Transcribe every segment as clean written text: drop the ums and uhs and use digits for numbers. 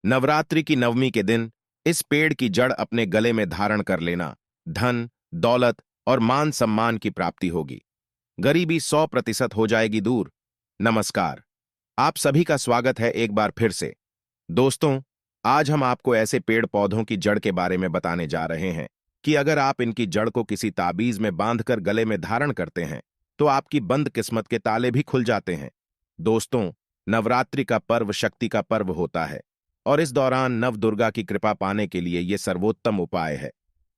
नवरात्रि की नवमी के दिन इस पेड़ की जड़ अपने गले में धारण कर लेना, धन, दौलत और मान सम्मान की प्राप्ति होगी। गरीबी 100% हो जाएगी दूर। नमस्कार, आप सभी का स्वागत है एक बार फिर से। दोस्तों, आज हम आपको ऐसे पेड़ पौधों की जड़ के बारे में बताने जा रहे हैं कि अगर आप इनकी जड़ को किसी ताबीज में बांधकर गले में धारण करते हैं तो आपकी बंद किस्मत के ताले भी खुल जाते हैं। दोस्तों, नवरात्रि का पर्व शक्ति का पर्व होता है और इस दौरान नव दुर्गा की कृपा पाने के लिए यह सर्वोत्तम उपाय है।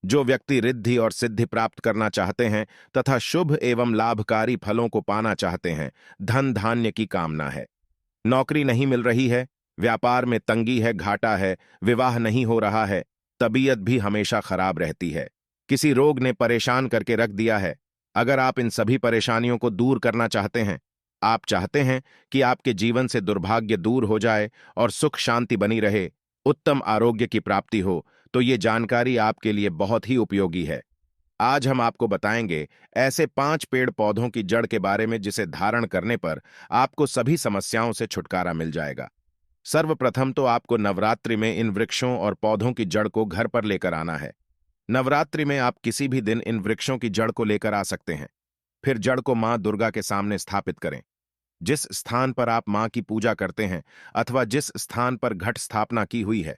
जो व्यक्ति रिद्धि और सिद्धि प्राप्त करना चाहते हैं तथा शुभ एवं लाभकारी फलों को पाना चाहते हैं, धन धान्य की कामना है, नौकरी नहीं मिल रही है, व्यापार में तंगी है, घाटा है, विवाह नहीं हो रहा है, तबीयत भी हमेशा खराब रहती है, किसी रोग ने परेशान करके रख दिया है, अगर आप इन सभी परेशानियों को दूर करना चाहते हैं, आप चाहते हैं कि आपके जीवन से दुर्भाग्य दूर हो जाए और सुख शांति बनी रहे, उत्तम आरोग्य की प्राप्ति हो, तो ये जानकारी आपके लिए बहुत ही उपयोगी है। आज हम आपको बताएंगे ऐसे 5 पेड़ पौधों की जड़ के बारे में जिसे धारण करने पर आपको सभी समस्याओं से छुटकारा मिल जाएगा। सर्वप्रथम तो आपको नवरात्रि में इन वृक्षों और पौधों की जड़ को घर पर लेकर आना है। नवरात्रि में आप किसी भी दिन इन वृक्षों की जड़ को लेकर आ सकते हैं। फिर जड़ को मां दुर्गा के सामने स्थापित करें। जिस स्थान पर आप मां की पूजा करते हैं अथवा जिस स्थान पर घट स्थापना की हुई है,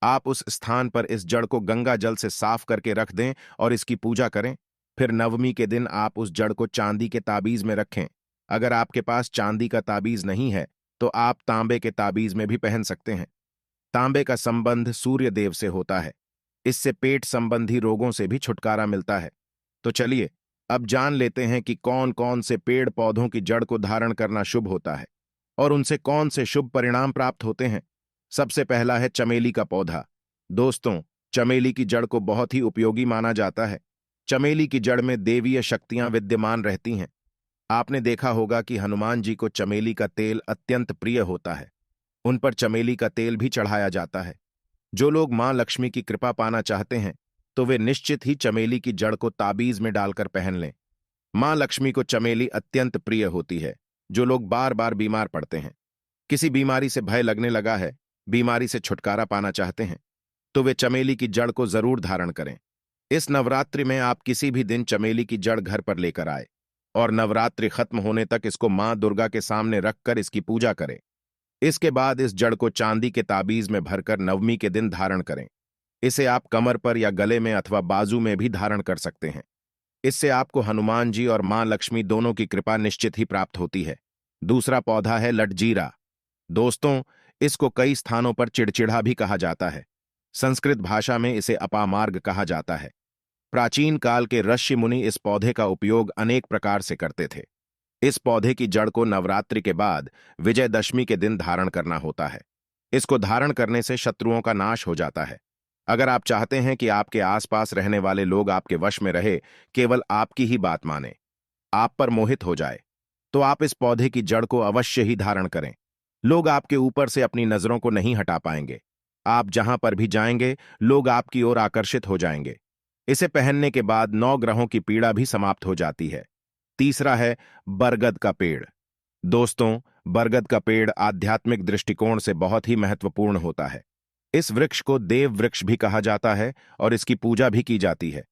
आप उस स्थान पर इस जड़ को गंगा जल से साफ करके रख दें और इसकी पूजा करें। फिर नवमी के दिन आप उस जड़ को चांदी के ताबीज में रखें। अगर आपके पास चांदी का ताबीज नहीं है तो आप तांबे के ताबीज में भी पहन सकते हैं। तांबे का संबंध सूर्य देव से होता है। इससे पेट संबंधी रोगों से भी छुटकारा मिलता है। तो चलिए अब जान लेते हैं कि कौन कौन से पेड़ पौधों की जड़ को धारण करना शुभ होता है और उनसे कौन से शुभ परिणाम प्राप्त होते हैं। सबसे पहला है चमेली का पौधा। दोस्तों, चमेली की जड़ को बहुत ही उपयोगी माना जाता है। चमेली की जड़ में देवीय शक्तियां विद्यमान रहती हैं। आपने देखा होगा कि हनुमान जी को चमेली का तेल अत्यंत प्रिय होता है। उन पर चमेली का तेल भी चढ़ाया जाता है। जो लोग मां लक्ष्मी की कृपा पाना चाहते हैं तो वे निश्चित ही चमेली की जड़ को ताबीज में डालकर पहन लें। मां लक्ष्मी को चमेली अत्यंत प्रिय होती है। जो लोग बार बार बीमार पड़ते हैं, किसी बीमारी से भय लगने लगा है, बीमारी से छुटकारा पाना चाहते हैं, तो वे चमेली की जड़ को जरूर धारण करें। इस नवरात्रि में आप किसी भी दिन चमेली की जड़ घर पर लेकर आए और नवरात्रि खत्म होने तक इसको मां दुर्गा के सामने रखकर इसकी पूजा करें। इसके बाद इस जड़ को चांदी के ताबीज में भरकर नवमी के दिन धारण करें। इसे आप कमर पर या गले में अथवा बाजू में भी धारण कर सकते हैं। इससे आपको हनुमान जी और मां लक्ष्मी दोनों की कृपा निश्चित ही प्राप्त होती है। दूसरा पौधा है लटजीरा। दोस्तों, इसको कई स्थानों पर चिड़चिड़ा भी कहा जाता है। संस्कृत भाषा में इसे अपामार्ग कहा जाता है। प्राचीन काल के ऋषि मुनि इस पौधे का उपयोग अनेक प्रकार से करते थे। इस पौधे की जड़ को नवरात्रि के बाद विजयदशमी के दिन धारण करना होता है। इसको धारण करने से शत्रुओं का नाश हो जाता है। अगर आप चाहते हैं कि आपके आसपास रहने वाले लोग आपके वश में रहे, केवल आपकी ही बात माने, आप पर मोहित हो जाए, तो आप इस पौधे की जड़ को अवश्य ही धारण करें। लोग आपके ऊपर से अपनी नजरों को नहीं हटा पाएंगे। आप जहां पर भी जाएंगे, लोग आपकी ओर आकर्षित हो जाएंगे। इसे पहनने के बाद 9 ग्रहों की पीड़ा भी समाप्त हो जाती है। तीसरा है बरगद का पेड़। दोस्तों, बरगद का पेड़ आध्यात्मिक दृष्टिकोण से बहुत ही महत्वपूर्ण होता है। इस वृक्ष को देव वृक्ष भी कहा जाता है और इसकी पूजा भी की जाती है।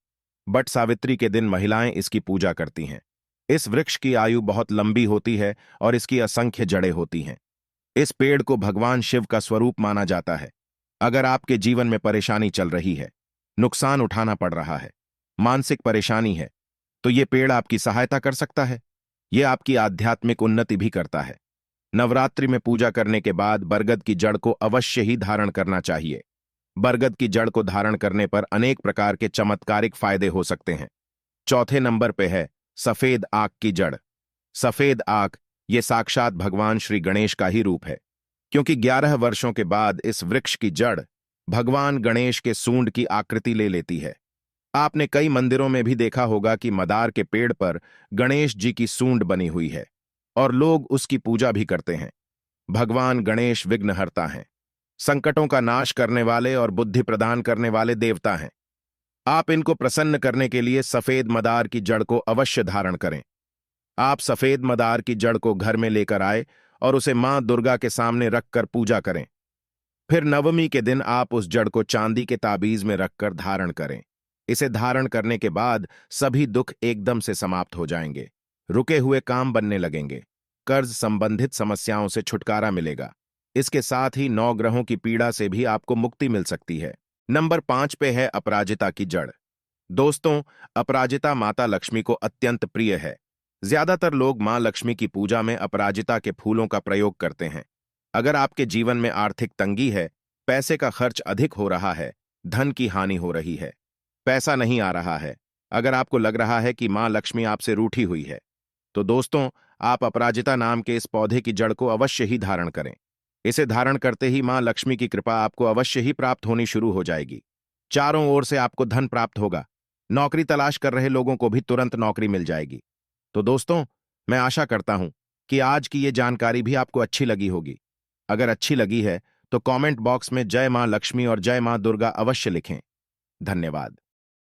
बट सावित्री के दिन महिलाएं इसकी पूजा करती हैं। इस वृक्ष की आयु बहुत लंबी होती है और इसकी असंख्य जड़ें होती हैं। इस पेड़ को भगवान शिव का स्वरूप माना जाता है। अगर आपके जीवन में परेशानी चल रही है, नुकसान उठाना पड़ रहा है, मानसिक परेशानी है, तो ये पेड़ आपकी सहायता कर सकता है। यह आपकी आध्यात्मिक उन्नति भी करता है। नवरात्रि में पूजा करने के बाद बरगद की जड़ को अवश्य ही धारण करना चाहिए। बरगद की जड़ को धारण करने पर अनेक प्रकार के चमत्कारिक फायदे हो सकते हैं। चौथे नंबर पे है सफेद आक की जड़। सफेद आक ये साक्षात भगवान श्री गणेश का ही रूप है, क्योंकि 11 वर्षों के बाद इस वृक्ष की जड़ भगवान गणेश के सूंड की आकृति ले लेती है। आपने कई मंदिरों में भी देखा होगा कि मदार के पेड़ पर गणेश जी की सूंड बनी हुई है और लोग उसकी पूजा भी करते हैं। भगवान गणेश विघ्नहर्ता हैं, संकटों का नाश करने वाले और बुद्धि प्रदान करने वाले देवता हैं। आप इनको प्रसन्न करने के लिए सफेद मदार की जड़ को अवश्य धारण करें। आप सफेद मदार की जड़ को घर में लेकर आए और उसे मां दुर्गा के सामने रखकर पूजा करें। फिर नवमी के दिन आप उस जड़ को चांदी के ताबीज में रखकर धारण करें। इसे धारण करने के बाद सभी दुख एकदम से समाप्त हो जाएंगे। रुके हुए काम बनने लगेंगे। कर्ज संबंधित समस्याओं से छुटकारा मिलेगा। इसके साथ ही 9 ग्रहों की पीड़ा से भी आपको मुक्ति मिल सकती है। नंबर 5 पे है अपराजिता की जड़। दोस्तों, अपराजिता माता लक्ष्मी को अत्यंत प्रिय है। ज्यादातर लोग मां लक्ष्मी की पूजा में अपराजिता के फूलों का प्रयोग करते हैं। अगर आपके जीवन में आर्थिक तंगी है, पैसे का खर्च अधिक हो रहा है, धन की हानि हो रही है, पैसा नहीं आ रहा है, अगर आपको लग रहा है कि मां लक्ष्मी आपसे रूठी हुई है, तो दोस्तों, आप अपराजिता नाम के इस पौधे की जड़ को अवश्य ही धारण करें। इसे धारण करते ही मां लक्ष्मी की कृपा आपको अवश्य ही प्राप्त होनी शुरू हो जाएगी। चारों ओर से आपको धन प्राप्त होगा। नौकरी तलाश कर रहे लोगों को भी तुरंत नौकरी मिल जाएगी। तो दोस्तों, मैं आशा करता हूं कि आज की ये जानकारी भी आपको अच्छी लगी होगी। अगर अच्छी लगी है तो कमेंट बॉक्स में जय मां लक्ष्मी और जय मां दुर्गा अवश्य लिखें। धन्यवाद।